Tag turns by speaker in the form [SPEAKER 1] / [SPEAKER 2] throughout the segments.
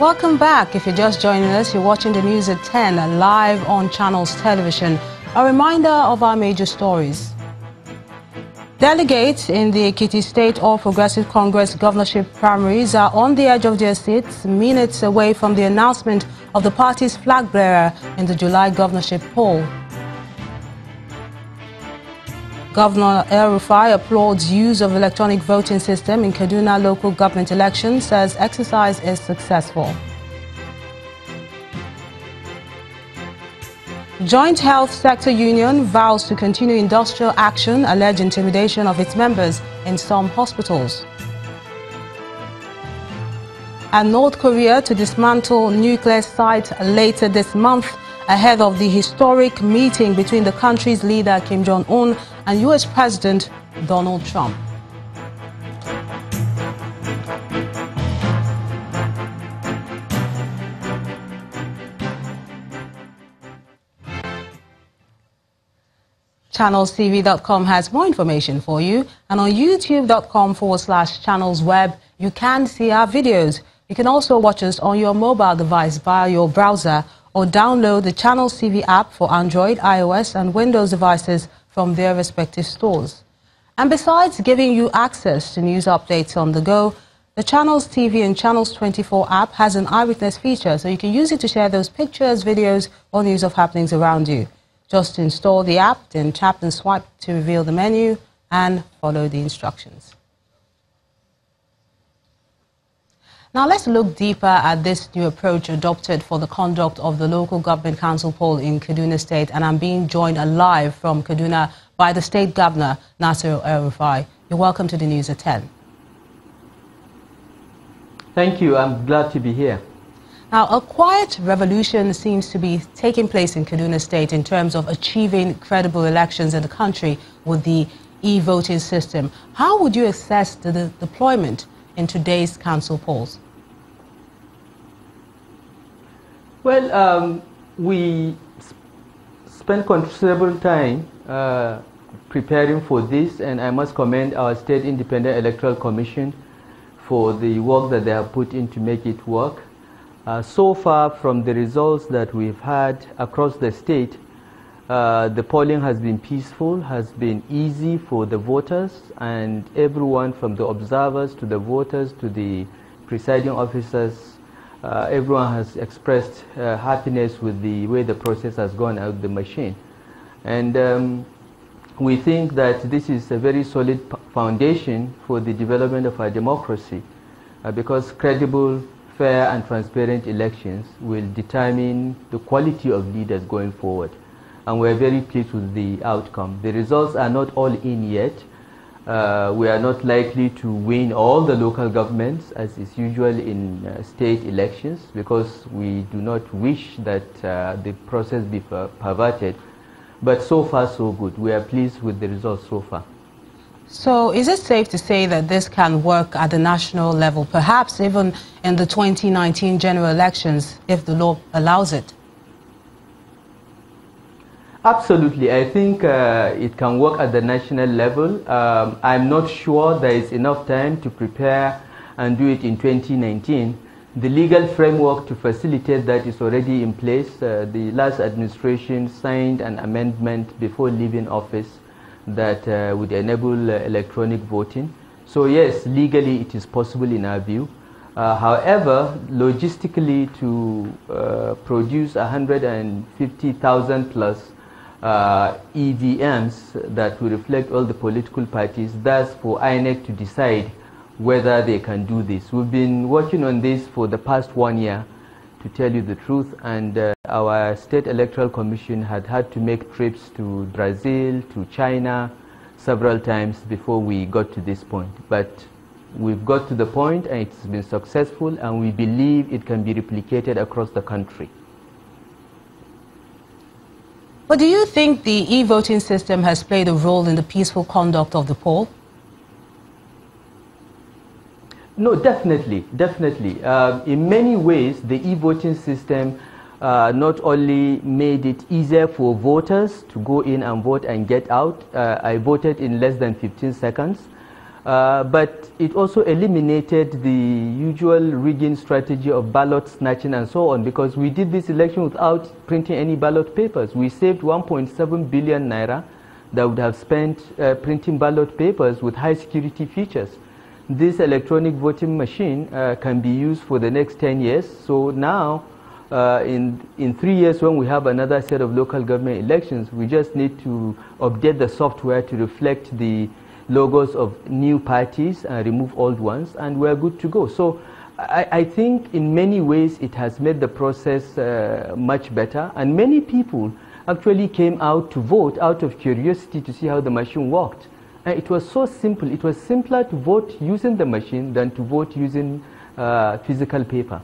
[SPEAKER 1] Welcome back. If you're just joining us, you're watching the news at 10 live on Channels Television. A reminder of our major stories. Delegates in the Ekiti State All Progressive Congress governorship primaries are on the edge of their seats, minutes away from the announcement of the party's flag bearer in the July governorship poll. Governor El-Rufai applauds use of electronic voting system in Kaduna local government elections, says exercise is successful. Joint Health Sector Union vows to continue industrial action, alleged intimidation of its members in some hospitals. And North Korea to dismantle nuclear site later this month, ahead of the historic meeting between the country's leader Kim Jong-un and U.S. President Donald Trump. ChannelsTV.com has more information for you, and on youtube.com/channelsweb you can see our videos. You can also watch us on your mobile device via your browser, or download the Channels TV app for Android, iOS and Windows devices from their respective stores. And besides giving you access to news updates on the go, the Channels TV and Channels 24 app has an eyewitness feature, so you can use it to share those pictures, videos or news of happenings around you. Just install the app, then tap and swipe to reveal the menu and follow the instructions. Now let's look deeper at this new approach adopted for the conduct of the local government council poll in Kaduna State, and I'm being joined live from Kaduna by the State Governor, Nasir El-Rufai. You're welcome to the news at 10.
[SPEAKER 2] Thank you. I'm glad to be here.
[SPEAKER 1] Now, a quiet revolution seems to be taking place in Kaduna State in terms of achieving credible elections in the country with the e-voting system. How would you assess the deployment in today's council polls?
[SPEAKER 2] Well, we spent considerable time preparing for this, and I must commend our State Independent Electoral Commission for the work that they have put in to make it work. So far, from the results that we've had across the state, the polling has been peaceful, has been easy for the voters, and everyone from the observers to the voters to the presiding officers, everyone has expressed happiness with the way the process has gone out of the machine. And we think that this is a very solid foundation for the development of our democracy, because credible, fair and transparent elections will determine the quality of leaders going forward. And we're very pleased with the outcome. The results are not all in yet. We are not likely to win all the local governments as is usual in state elections, because we do not wish that the process be perverted. But so far so good. We are pleased with the results so far.
[SPEAKER 1] So is it safe to say that this can work at the national level, perhaps even in the 2019 general elections, if the law allows it?
[SPEAKER 2] Absolutely. I think it can work at the national level. I'm not sure there is enough time to prepare and do it in 2019. The legal framework to facilitate that is already in place. The last administration signed an amendment before leaving office that would enable electronic voting. So yes, legally it is possible in our view. However, logistically, to produce 150,000 plus EVMs that will reflect all the political parties, that's for INEC to decide whether they can do this. We've been working on this for the past 1 year, to tell you the truth, and our State Electoral Commission had to make trips to Brazil, to China several times before we got to this point. But we've got to the point and it's been successful, and we believe it can be replicated across the country.
[SPEAKER 1] But do you think the e-voting system has played a role in the peaceful conduct of the poll?
[SPEAKER 2] No, definitely. In many ways, the e-voting system not only made it easier for voters to go in and vote and get out. I voted in less than 15 seconds. But it also eliminated the usual rigging strategy of ballot snatching and so on, because we did this election without printing any ballot papers. We saved 1.7 billion naira that would have spent printing ballot papers with high security features. This electronic voting machine can be used for the next 10 years. So now, in 3 years, when we have another set of local government elections, we just need to update the software to reflect the logos of new parties and remove old ones, and we're good to go. So I think in many ways it has made the process much better, and many people actually came out to vote out of curiosity to see how the machine worked. And it was so simple. It was simpler to vote using the machine than to vote using physical paper.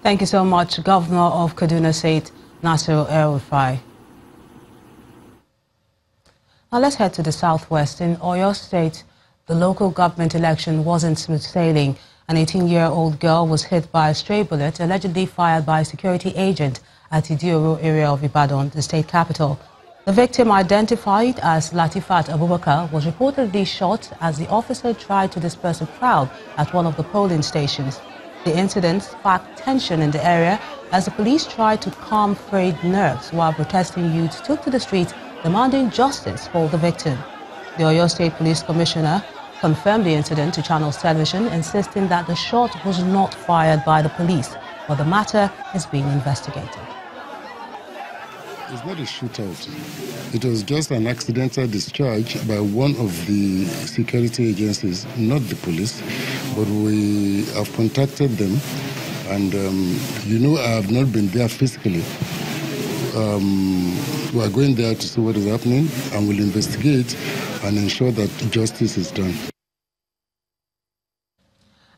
[SPEAKER 1] Thank you so much, Governor of Kaduna State, Nasir El-Rufai. Now let's head to the southwest. In Oyo State, the local government election wasn't smooth sailing. An 18-year-old girl was hit by a stray bullet allegedly fired by a security agent at Idioro area of Ibadan, the state capital. The victim, identified as Latifat Abubakar, was reportedly shot as the officer tried to disperse a crowd at one of the polling stations. The incident sparked tension in the area as the police tried to calm frayed nerves while protesting youths took to the streets demanding justice for the victim. The Oyo State Police Commissioner confirmed the incident to Channels Television, insisting that the shot was not fired by the police, but the matter is being investigated.
[SPEAKER 3] It's not a shootout. It was just an accidental discharge by one of the security agencies, not the police, but we have contacted them, and I have not been there physically. We are going there to see what is happening, and will investigate and ensure that justice is done.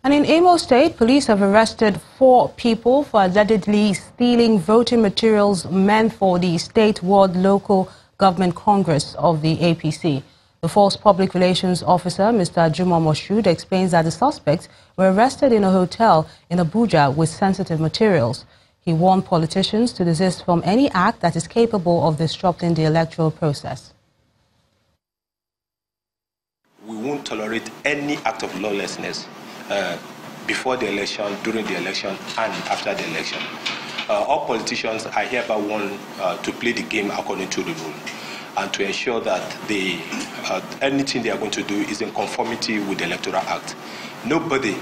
[SPEAKER 1] And in Imo State, police have arrested 4 people for allegedly stealing voting materials meant for the State Ward Local Government Congress of the APC. The Force Public Relations Officer, Mr. Juma Moshood, explains that the suspects were arrested in a hotel in Abuja with sensitive materials. He warned politicians to desist from any act that is capable of disrupting the electoral process.
[SPEAKER 4] We won't tolerate any act of lawlessness before the election, during the election, and after the election. All politicians are hereby warned to play the game according to the rule and to ensure that anything they are going to do is in conformity with the Electoral Act. Nobody,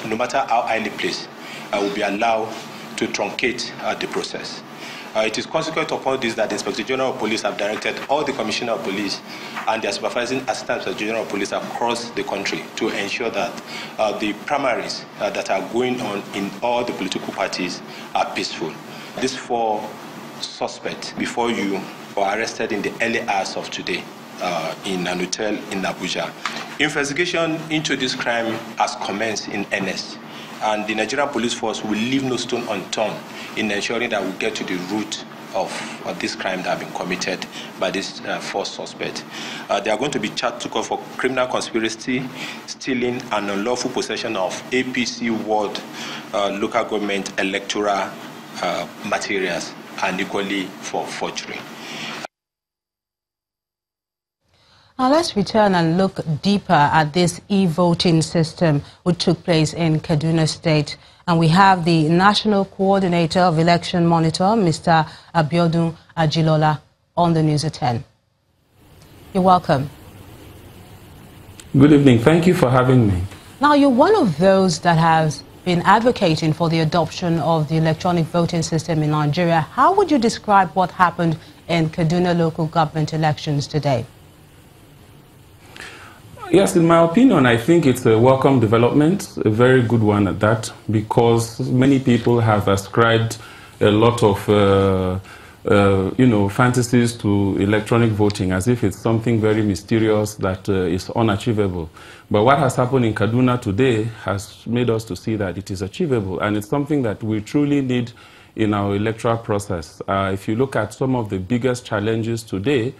[SPEAKER 4] no matter how highly placed, will be allowed to truncate the process. It is consequent upon this that the Inspector General of Police have directed all the Commissioner of Police and their supervising Assistant Inspector General of Police across the country to ensure that the primaries that are going on in all the political parties are peaceful. These 4 suspects before you were arrested in the early hours of today in an hotel in Abuja. Investigation into this crime has commenced in earnest, and the Nigerian Police Force will leave no stone unturned in ensuring that we get to the root of this crime that have been committed by this 4 suspects. They are going to be charged to court for criminal conspiracy, stealing, and unlawful possession of APC ward local government electoral materials, and equally for forgery.
[SPEAKER 1] Now let's return and look deeper at this e-voting system which took place in Kaduna State. And we have the National Coordinator of Election Monitor, Mr. Abiodun Ajilola, on the News at 10. You're welcome.
[SPEAKER 5] Good evening. Thank you for having me.
[SPEAKER 1] Now, you're one of those that has been advocating for the adoption of the electronic voting system in Nigeria. How would you describe what happened in Kaduna local government elections today?
[SPEAKER 5] Yes, in my opinion, I think it's a welcome development, a very good one at that, because many people have ascribed a lot of, fantasies to electronic voting as if it's something very mysterious that is unachievable. But what has happened in Kaduna today has made us to see that it is achievable, and it's something that we truly need in our electoral process. If you look at some of the biggest challenges today,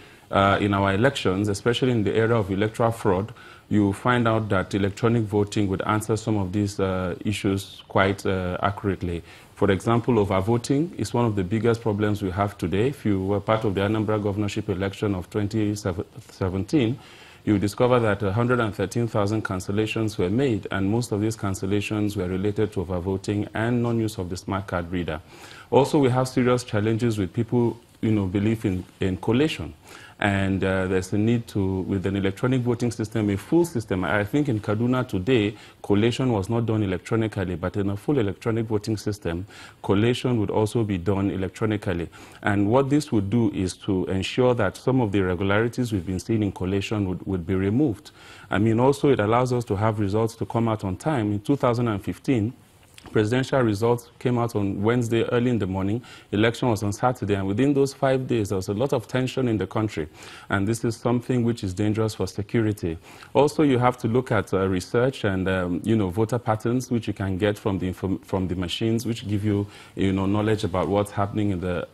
[SPEAKER 5] in our elections, especially in the area of electoral fraud, you find out that electronic voting would answer some of these issues quite accurately. For example, overvoting is one of the biggest problems we have today. If you were part of the Anambra governorship election of 2017, you discover that 113,000 cancellations were made, and most of these cancellations were related to overvoting and non-use of the smart card reader. Also, we have serious challenges with people, belief in collation. And there's a need to, with an electronic voting system, a full system. I think in Kaduna today, collation was not done electronically, but in a full electronic voting system, collation would also be done electronically. And what this would do is to ensure that some of the irregularities we've been seeing in collation would be removed. I mean, also it allows us to have results to come out on time. In 2015, presidential results came out on Wednesday early in the morning. Election was on Saturday, and within those 5 days, there was a lot of tension in the country. And this is something which is dangerous for security. Also, you have to look at research and, voter patterns, which you can get from the machines, which give you, knowledge about what's happening in the,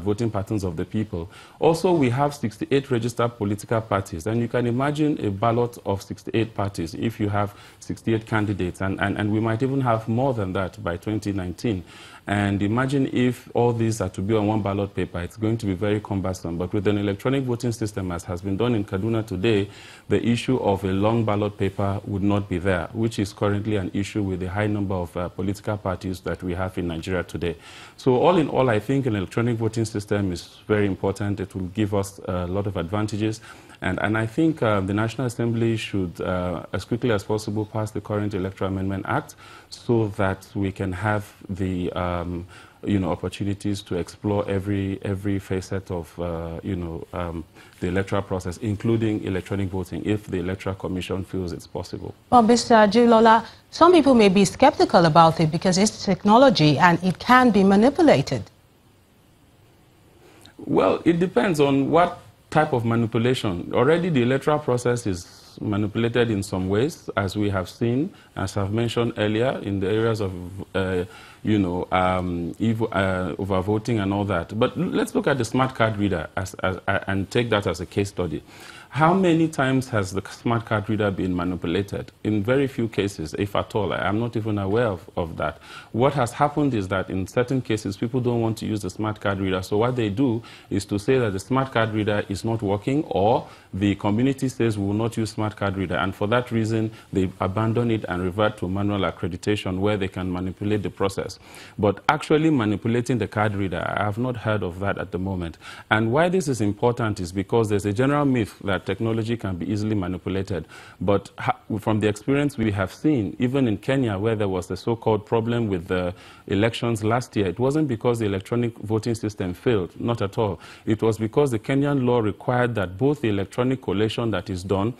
[SPEAKER 5] voting patterns of the people. Also, we have 68 registered political parties, and you can imagine a ballot of 68 parties if you have 68 candidates, and we might even have more than that by 2019. And imagine if all these are to be on one ballot paper, it's going to be very cumbersome. But with an electronic voting system, as has been done in Kaduna today, the issue of a long ballot paper would not be there, which is currently an issue with the high number of political parties that we have in Nigeria today. So all in all, I think an electronic voting system is very important. It will give us a lot of advantages. And I think the National Assembly should, as quickly as possible, pass the current Electoral Amendment Act so that we can have the opportunities to explore every facet of the electoral process, including electronic voting, if the Electoral Commission feels it's possible.
[SPEAKER 1] Well, Mr. Ajilola, some people may be skeptical about it because it's technology and it can be manipulated.
[SPEAKER 5] Well, it depends on what type of manipulation. Already the electoral process is manipulated in some ways, as we have seen, as I've mentioned earlier, in the areas of, overvoting and all that. But let's look at the smart card reader and take that as a case study. How many times has the smart card reader been manipulated? In very few cases, if at all. I'm not even aware of that. What has happened is that in certain cases, people don't want to use the smart card reader. So what they do is to say that the smart card reader is not working, or the community says we will not use smart card reader. And for that reason, they abandon it and revert to manual accreditation where they can manipulate the process. But actually manipulating the card reader, I have not heard of that at the moment. And why this is important is because there's a general myth that technology can be easily manipulated. But from the experience we have seen, even in Kenya, where there was the so-called problem with the elections last year, it wasn't because the electronic voting system failed, not at all. It was because the Kenyan law required that both the electronic collation that is done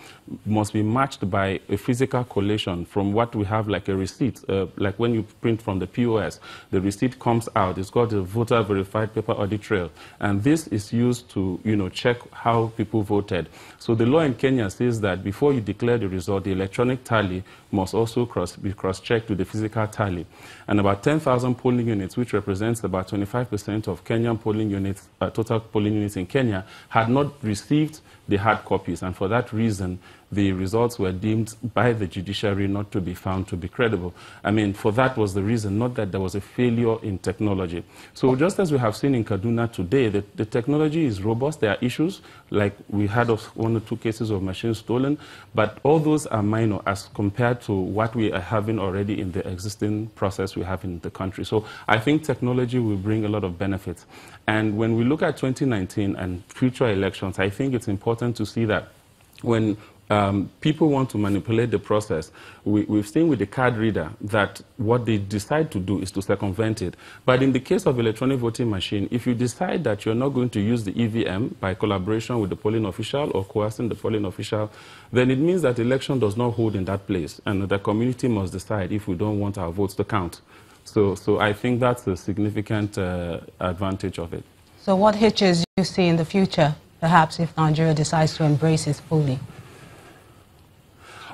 [SPEAKER 5] must be matched by a physical collation from what we have like a receipt, like when you print from the POS, the receipt comes out, it's got a voter verified paper audit trail, and this is used to, check how people voted. So the law in Kenya says that before you declare the result, the electronic tally must also be cross-checked with the physical tally. And about 10,000 polling units, which represents about 25% of Kenyan polling units, total polling units in Kenya, had not received the hard copies. And for that reason, the results were deemed by the judiciary not to be found to be credible. I mean, for that was the reason, not that there was a failure in technology. So just as we have seen in Kaduna today, the technology is robust. There are issues, like we had of 1 or 2 cases of machines stolen, but all those are minor as compared to what we are having already in the existing process we have in the country. So I think technology will bring a lot of benefits. And when we look at 2019 and future elections, I think it's important to see that when people want to manipulate the process, we've seen with the card reader that what they decide to do is to circumvent it. But in the case of electronic voting machine, if you decide that you're not going to use the EVM by collaboration with the polling official or coercing the polling official, then it means that election does not hold in that place, and the community must decide if we don't want our votes to count. So I think that's a significant advantage of it.
[SPEAKER 1] So what hitches do you see in the future, perhaps, if Nigeria decides to embrace it fully?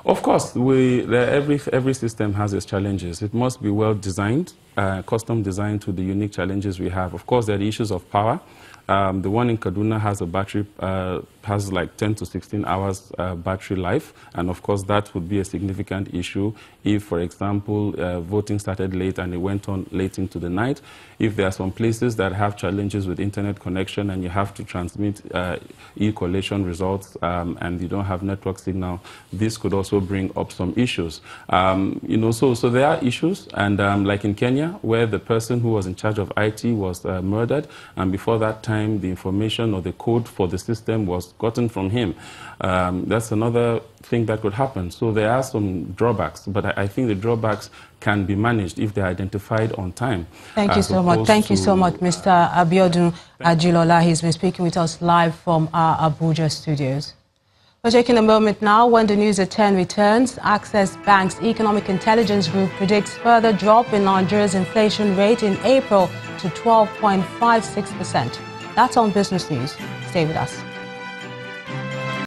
[SPEAKER 5] Of course, every system has its challenges. It must be well designed, custom designed to the unique challenges we have. Of course, there are the issues of power. The one in Kaduna has a battery, has like 10 to 16 hours battery life, and of course that would be a significant issue if, for example, voting started late and it went on late into the night. If there are some places that have challenges with internet connection and you have to transmit e-collation results and you don't have network signal, this could also bring up some issues. So there are issues, and like in Kenya, where the person who was in charge of IT was murdered, and before that time, the information or the code for the system was gotten from him. That's another thing that could happen. So there are some drawbacks, but I think the drawbacks can be managed if they're identified on time.
[SPEAKER 1] Thank you so much. Thank you so much, Mr. Abiodun Ajilola. He's been speaking with us live from our Abuja studios. We're taking a moment now. When the news at 10 returns, Access Bank's Economic Intelligence Group predicts further drop in Nigeria's inflation rate in April to 12.56%. That's on Business News. Stay with us.